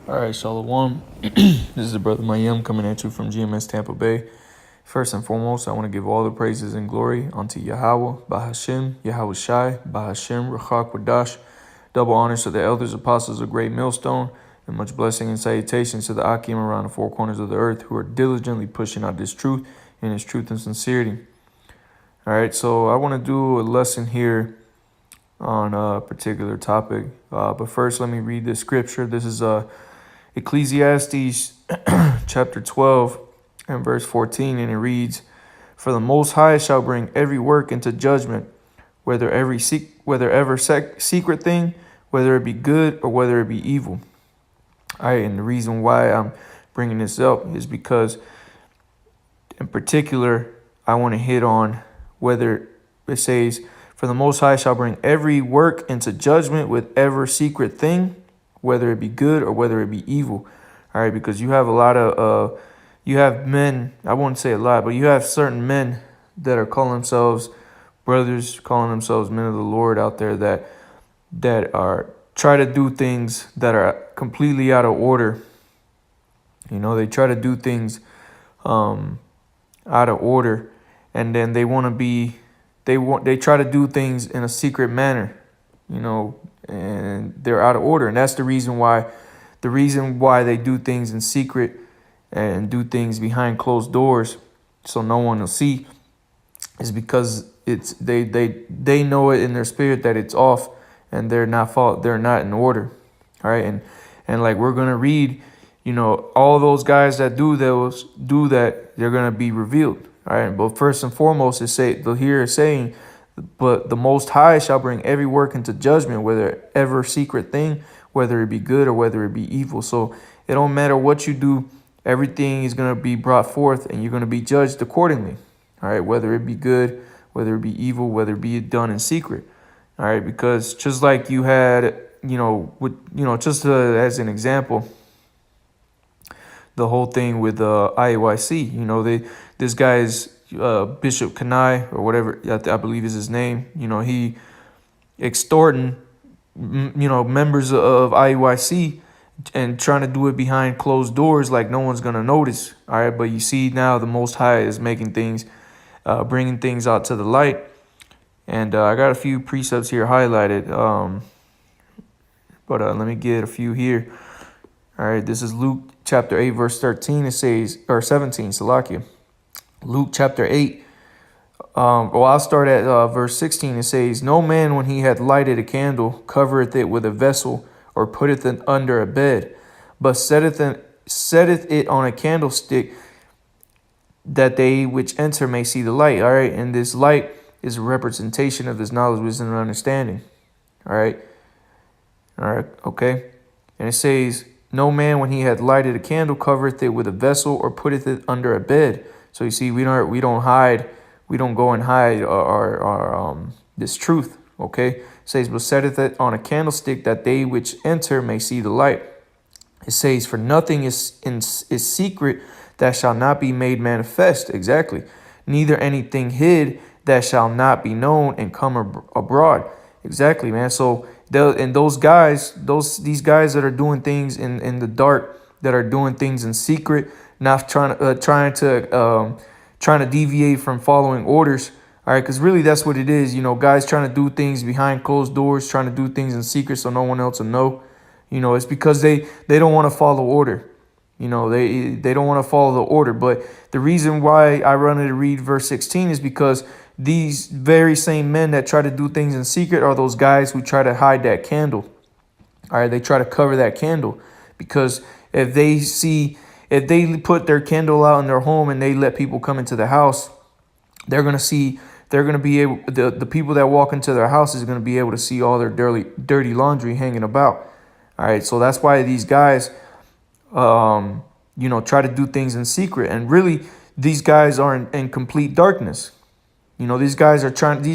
All right, Shalom. This is the brother Mayim coming at you from GMS Tampa Bay. First and foremost, I want to give all the praises and glory unto Yahweh, Bahashem, Yahweh Shai, Bahashem, Rachak Wadash. Double honors to the elders, apostles of Great Millstone, and much blessing and salutations to the Akim around the four corners of the earth who are diligently pushing out this truth and its truth and sincerity. All right, so I want to do a lesson here on a particular topic. But first, let me read the scripture. This is Ecclesiastes chapter 12 and verse 14, and it reads, "For the Most High shall bring every work into judgment, whether ever secret thing, whether it be good or whether it be evil." All right, and the reason why I'm bringing this up is because, in particular, I want to hit on whether it says, "For the Most High shall bring every work into judgment with every secret thing, whether it be good or whether it be evil." All right, because you have a lot of, you have men, I won't say a lot, but you have certain men that are calling themselves brothers, calling themselves men of the Lord out there that are try to do things that are completely out of order. You know, they try to do things out of order, and then they want to be, they try to do things in a secret manner, you know, and they're out of order. And that's the reason why they do things in secret and do things behind closed doors so no one will see, is because it's they know it in their spirit that it's off and they're not in order. All right, and like we're gonna read, you know, all those guys that do that, they're gonna be revealed. All right, but first and foremost, it's saying, "But the Most High shall bring every work into judgment, whether ever secret thing, whether it be good or whether it be evil." So it don't matter what you do, everything is going to be brought forth and you're going to be judged accordingly. All right, whether it be good, whether it be evil, whether it be done in secret. All right, because just like you had, just as an example, the whole thing with IUIC, this guy's Bishop Kanai or whatever, I believe is his name. He extorting, members of IUIC and trying to do it behind closed doors like no one's going to notice. All right, but you see now the Most High is making things, bringing things out to the light. And I got a few precepts here highlighted, but let me get a few here. All right, this is Luke chapter 8, verse 13. It says, or 17, Salakia. Luke chapter 8. I'll start at verse 16. It says, "No man, when he hath lighted a candle, covereth it with a vessel, or putteth it under a bed, but setteth it on a candlestick, that they which enter may see the light." All right, and this light is a representation of this knowledge, wisdom, and understanding. All right, okay. And it says, "No man, when he hath lighted a candle, covereth it with a vessel, or putteth it under a bed." So you see, we don't hide. We don't go and hide our this truth, okay? It says, "But setteth it on a candlestick, that they which enter may see the light." It says, "For nothing is secret that shall not be made manifest." Exactly. "Neither anything hid that shall not be known and come abroad." Exactly, man. So these guys that are doing things in the dark, that are doing things in secret, not trying to deviate from following orders. All right, because really that's what it is. Guys trying to do things behind closed doors, trying to do things in secret so no one else will know. It's because they don't want to follow order. They don't want to follow the order. But the reason why I wanted to read verse 16 is because these very same men that try to do things in secret are those guys who try to hide that candle. All right, they try to cover that candle, because if they put their candle out in their home and they let people come into the house, they're going to be able, the people that walk into their houses are going to be able to see all their dirty laundry hanging about. All right, so that's why these guys, try to do things in secret. And really, these guys are in complete darkness. These guys are trying to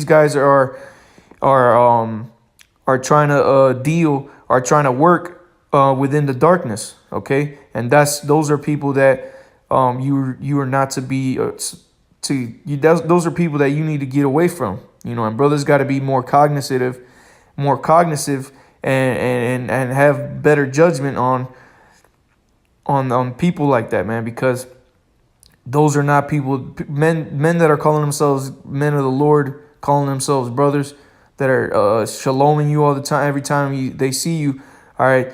work within the darkness. Okay, and those are people that you are not to be those are people that you need to get away from. And brothers got to be more cognizant and have better judgment on on people like that, man, because those are not people, men that are calling themselves men of the Lord, calling themselves brothers, that are shaloming you all the time, every time they see you. All right,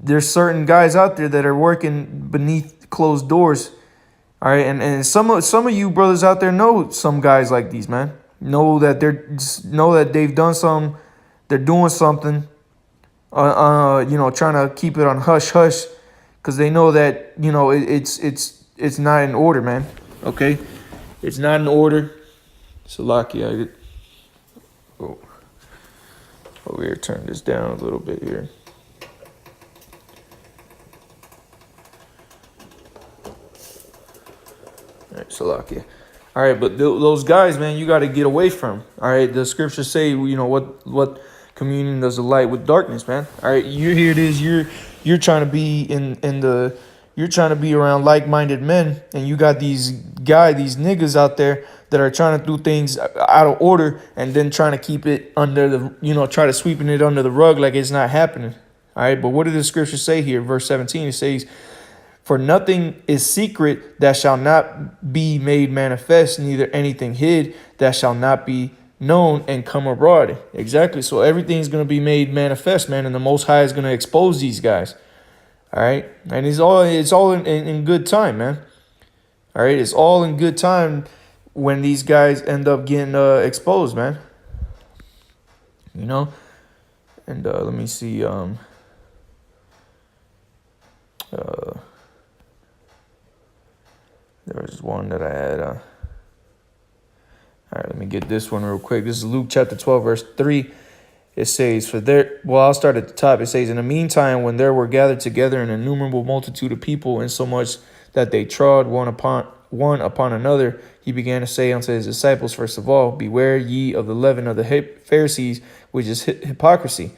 there's certain guys out there that are working beneath closed doors. All right, and some of you brothers out there know some guys like these, man. Know that they've done some, they're doing something, trying to keep it on hush hush, because they know that it's not in order, man. Okay, it's not in order. Salaki, I get over here. Turn this down a little bit here. All right, Salakia. All right, but those guys, man, you got to get away from. All right, the scriptures say, what communion does the light with darkness, man. All right, here it is. You're trying to be you're trying to be around like-minded men, and you got these niggas out there that are trying to do things out of order, and then trying to keep it under try to sweeping it under the rug like it's not happening. All right, but what did the scripture say here? Verse 17, it says, "For nothing is secret that shall not be made manifest, neither anything hid that shall not be known and come abroad." Exactly. So everything's going to be made manifest, man, and the Most High is going to expose these guys. All right, and it's all in good time, man. All right, it's all in good time when these guys end up getting exposed, man. And let me see. There was one that I had. All right, let me get this one real quick. This is Luke chapter 12, verse 3. It says, I'll start at the top. It says, "In the meantime, when there were gathered together an innumerable multitude of people, insomuch that they trod one upon another, he began to say unto his disciples, first of all, Beware ye of the leaven of the Pharisees, which is hypocrisy.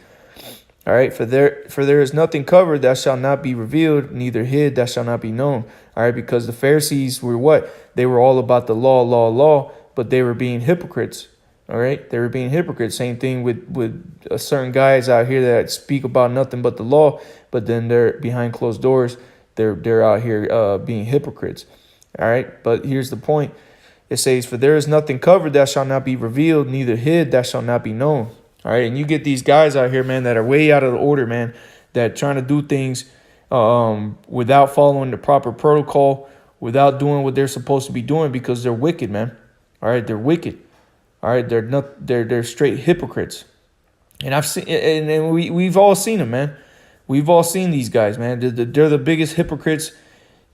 All right, for there is nothing covered that shall not be revealed, neither hid that shall not be known." All right, because the Pharisees were what? They were all about the law, but they were being hypocrites. All right, they were being hypocrites. Same thing with certain guys out here that speak about nothing but the law, but then they're behind closed doors. They're out here being hypocrites. All right, but here's the point. It says, "For there is nothing covered that shall not be revealed, neither hid that shall not be known." All right, and you get these guys out here, man, that are way out of the order, man, that trying to do things without following the proper protocol, without doing what they're supposed to be doing, because they're wicked, man. All right, they're wicked. All right, they're straight hypocrites, and I've seen, and we've all seen them, man. We've all seen these guys, man. They're the biggest hypocrites,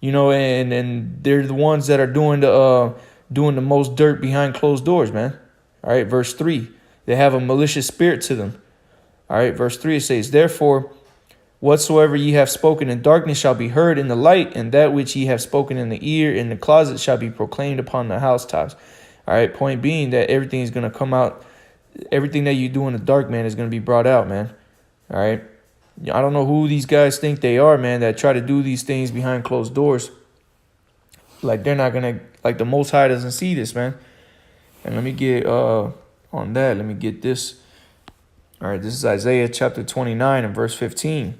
and they're the ones that are doing the most dirt behind closed doors, man. All right, verse 3, they have a malicious spirit to them. All right, verse 3, it says, "Therefore, whatsoever ye have spoken in darkness shall be heard in the light, and that which ye have spoken in the ear in the closet shall be proclaimed upon the housetops." All right, point being that everything is going to come out. Everything that you do in the dark, man, is going to be brought out, man. All right. I don't know who these guys think they are, man, that try to do these things behind closed doors. Like they're not going to, like the Most High doesn't see this, man. And let me get on that. Let me get this. All right, this is Isaiah chapter 29 and verse 15.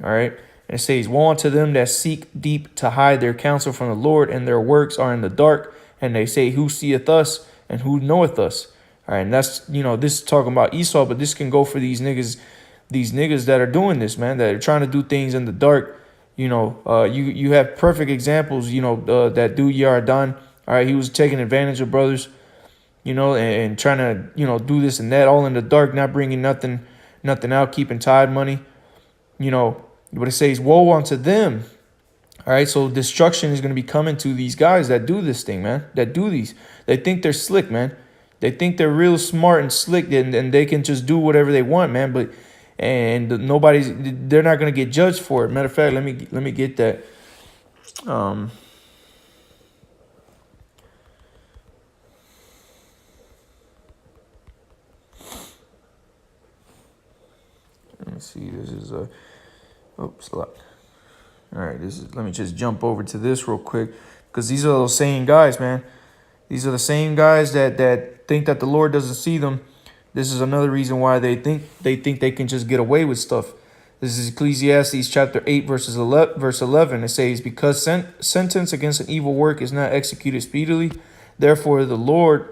All right. And it says, "Woe unto them that seek deep to hide their counsel from the Lord, and their works are in the dark. And they say, Who seeth us, and who knoweth us?" All right, and that's, this is talking about Esau, but this can go for these niggas that are doing this, man, that are trying to do things in the dark. You have perfect examples, that dude Yardan. All right, he was taking advantage of brothers, and trying to, do this and that, all in the dark, not bringing nothing out, keeping tithe money, but it says, "Woe unto them." All right, so destruction is going to be coming to these guys that do this thing, man, that do these. They think they're slick, man. They think they're real smart and slick, and they can just do whatever they want, man. They're not going to get judged for it. Matter of fact, let me get that. Let me see. This is a. Oops, look. All right, let me just jump over to this real quick, because these are those same guys, man. These are the same guys that think that the Lord doesn't see them. This is another reason why they think they can just get away with stuff. This is Ecclesiastes chapter 8, verse 11. It says, because sentence against an evil work is not executed speedily, therefore therefore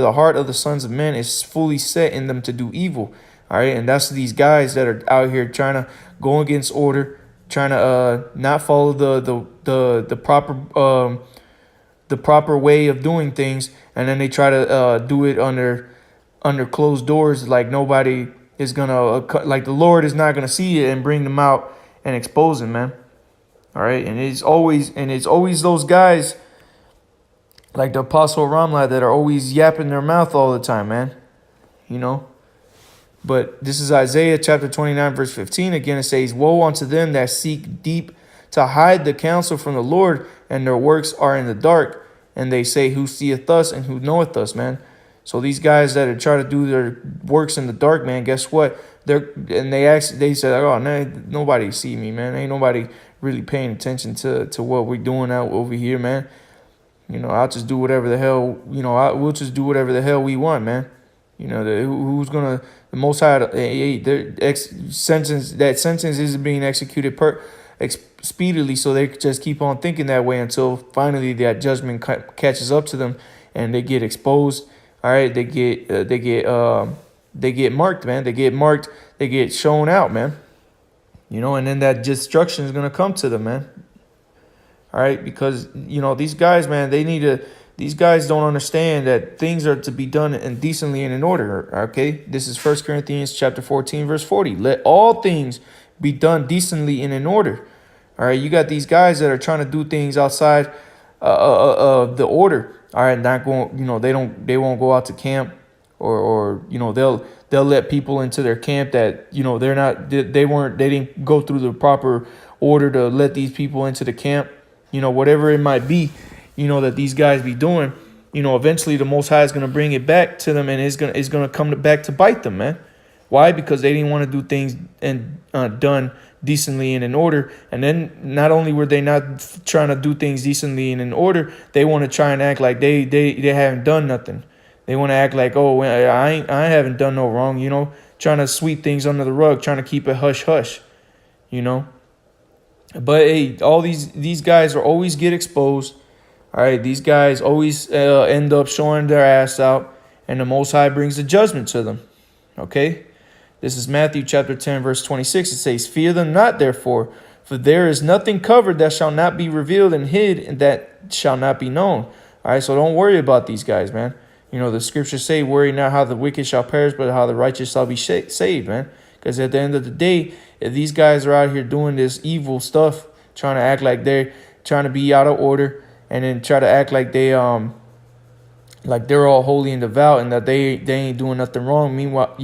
the heart of the sons of men is fully set in them to do evil. All right, and that's these guys that are out here trying to go against order, trying to not follow the proper way of doing things, and then they try to do it under closed doors, like nobody is gonna like the Lord is not gonna see it and bring them out and expose them, man. All right, and it's always those guys like the Apostle Ramla that are always yapping their mouth all the time, man. You know. But this is Isaiah chapter 29, verse 15. Again, it says, woe unto them that seek deep to hide the counsel from the Lord, and their works are in the dark. And they say, who seeth us and who knoweth us, man? So these guys that are trying to do their works in the dark, man, guess what? They said, oh, man, nobody see me, man. Ain't nobody really paying attention to what we're doing out over here, man. You know, I'll just do whatever the hell, we'll just do whatever the hell we want, man. You know, who's gonna the Most High? Sentence isn't being executed speedily, so they just keep on thinking that way until finally that judgment catches up to them and they get exposed. All right, they get marked, man. They get marked. They get shown out, man. You know, and then that destruction is gonna come to them, man. All right, because these guys, man, these guys don't understand that things are to be done decently and in order. Okay, this is 1 Corinthians chapter 14, verse 40. Let all things be done decently and in order. All right, you got these guys that are trying to do things outside of the order. All right, not going. They won't go out to camp, or they'll let people into their camp that they didn't go through the proper order to let these people into the camp. Whatever it might be. That these guys be doing, eventually the Most High is going to bring it back to them, and it's going to come back to bite them, man. Why? Because they didn't want to do things and done decently and in order. And then not only were they not trying to do things decently and in order, they want to try and act like they haven't done nothing. They want to act like, oh, I haven't done no wrong, trying to sweep things under the rug, trying to keep it hush hush, But hey, all these guys are always get exposed. All right, these guys always end up showing their ass out, and the Most High brings the judgment to them. Okay, this is Matthew chapter 10, verse 26. It says, fear them not, therefore, for there is nothing covered that shall not be revealed, and hid and that shall not be known. All right, so don't worry about these guys, man. The scriptures say, worry not how the wicked shall perish, but how the righteous shall be saved, man. Because at the end of the day, if these guys are out here doing this evil stuff, trying to act like they're trying to be out of order, and then try to act like they're all holy and devout, and that they ain't doing nothing wrong. Meanwhile,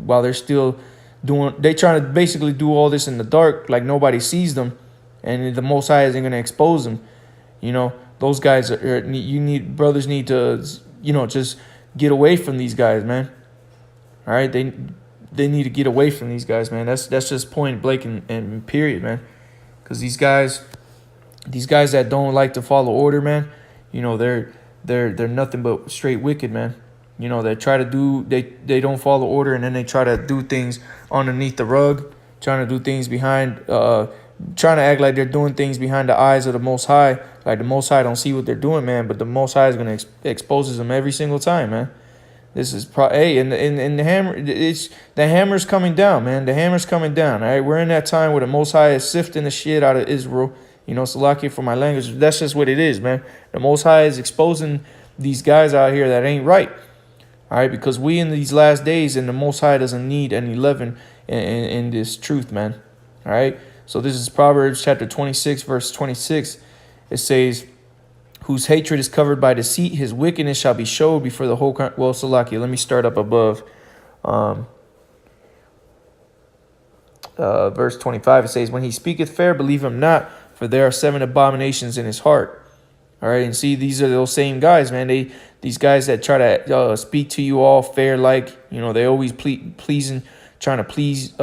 while they're still they trying to basically do all this in the dark, like nobody sees them, and the Most High isn't going to expose them. Those guys brothers need to, just get away from these guys, man. All right, they need to get away from these guys, man. That's just point blank and period, man. Because these guys that don't like to follow order, man, they're nothing but straight wicked, man. They try to do they don't follow order, and then they try to do things underneath the rug, trying to do things behind trying to act like they're doing things behind the eyes of the Most High. Like the Most High don't see what they're doing, man, but the Most High is going to expose them every single time, man. This is and the hammer. The hammer's coming down, man. The hammer's coming down. All right, we're in that time where the Most High is sifting the shit out of Israel. Salakia for my language. That's just what it is, man. The Most High is exposing these guys out here that ain't right. All right, because we in these last days, and the Most High doesn't need any leaven in this truth, man. All right. So this is Proverbs chapter 26, verse 26. It says, whose hatred is covered by deceit, his wickedness shall be showed before the whole country. Well, Salakia, let me start up above. Verse 25, it says, when he speaketh fair, believe him not, for there are 7 abominations in his heart. All right, and see, these are those same guys, man. These guys that try to speak to you all fair, like, they always pleasing, trying to please,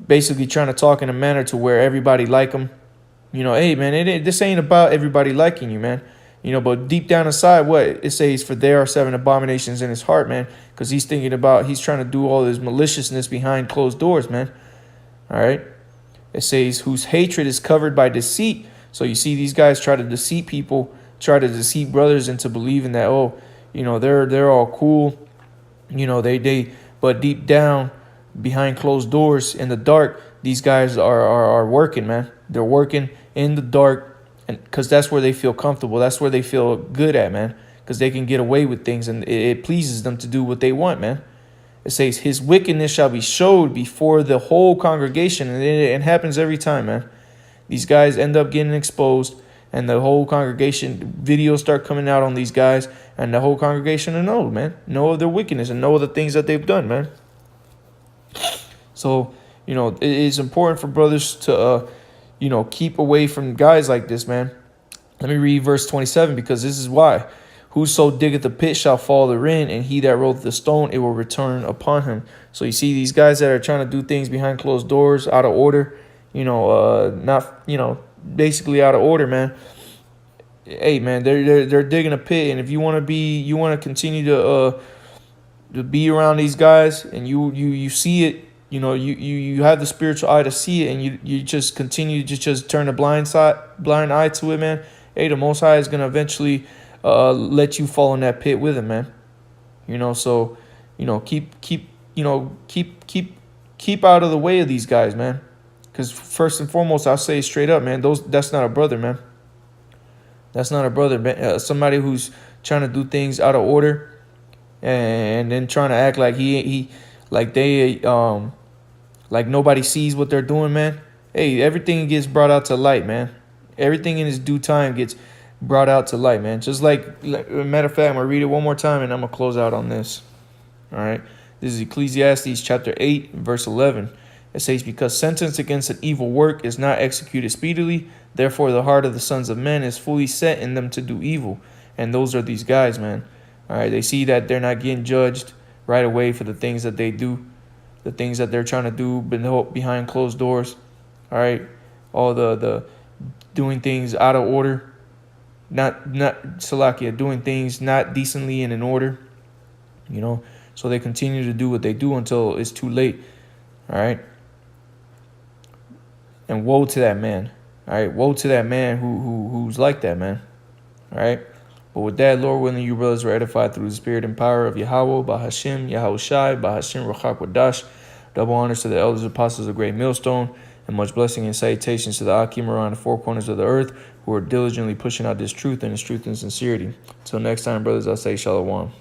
basically trying to talk in a manner to where everybody like them. Hey, man, this ain't about everybody liking you, man. But deep down inside, what it says, for there are 7 abominations in his heart, man, because he's trying to do all this maliciousness behind closed doors, man. All right. It says, whose hatred is covered by deceit. So you see these guys try to deceive people, try to deceive brothers into believing that, they're all cool. But deep down behind closed doors in the dark, these guys are working, man. They're working in the dark, and because that's where they feel comfortable. That's where they feel good at, man, because they can get away with things, and it pleases them to do what they want, man. It says, his wickedness shall be showed before the whole congregation. And it happens every time, man. These guys end up getting exposed, and the whole congregation, videos start coming out on these guys, and the whole congregation will know, man. Know of their wickedness and know of the things that they've done, man. So, it is important for brothers to, keep away from guys like this, man. Let me read verse 27, because this is why. Whoso diggeth the pit shall fall therein, and he that rolleth the stone, it will return upon him. So you see these guys that are trying to do things behind closed doors, out of order, basically out of order, man. Hey, man, they're digging a pit, and if you want to continue to be around these guys, and you see it, you have the spiritual eye to see it, and you just continue to just turn a blind eye to it, man. Hey, the Most High is gonna eventually let you fall in that pit with him, man. So keep out of the way of these guys, man. Because first and foremost, I'll say straight up, man, that's not a brother, man. That's not a brother, man. Somebody who's trying to do things out of order, and then trying to act like like nobody sees what they're doing, man. Hey, everything gets brought out to light, man. Everything in its due time gets brought out to light, man. Just like matter of fact, I'm gonna read it one more time, and I'm gonna close out on this. All right, this is Ecclesiastes chapter 8, verse 11. It says, because sentence against an evil work is not executed speedily, therefore the heart of the sons of men is fully set in them to do evil. And those are these guys, man. All right, they see that they're not getting judged right away for the things that they do, the things that they're trying to do behind closed doors. All right, all the doing things out of order. Not Salakia, doing things not decently and in order, so they continue to do what they do until it's too late. All right. And woe to that man. All right. Woe to that man who's like that, man. All right. But with that, Lord willing, you brothers are edified through the spirit and power of Yahweh, Bahashim, Yahushai, Bahashim, Rachak Wadash. Double honors to the elders, apostles of Great Millstone, and much blessing and salutations to the Akim around the four corners of the earth, who are diligently pushing out this truth and this truth in sincerity. Until next time, brothers, I say shalom.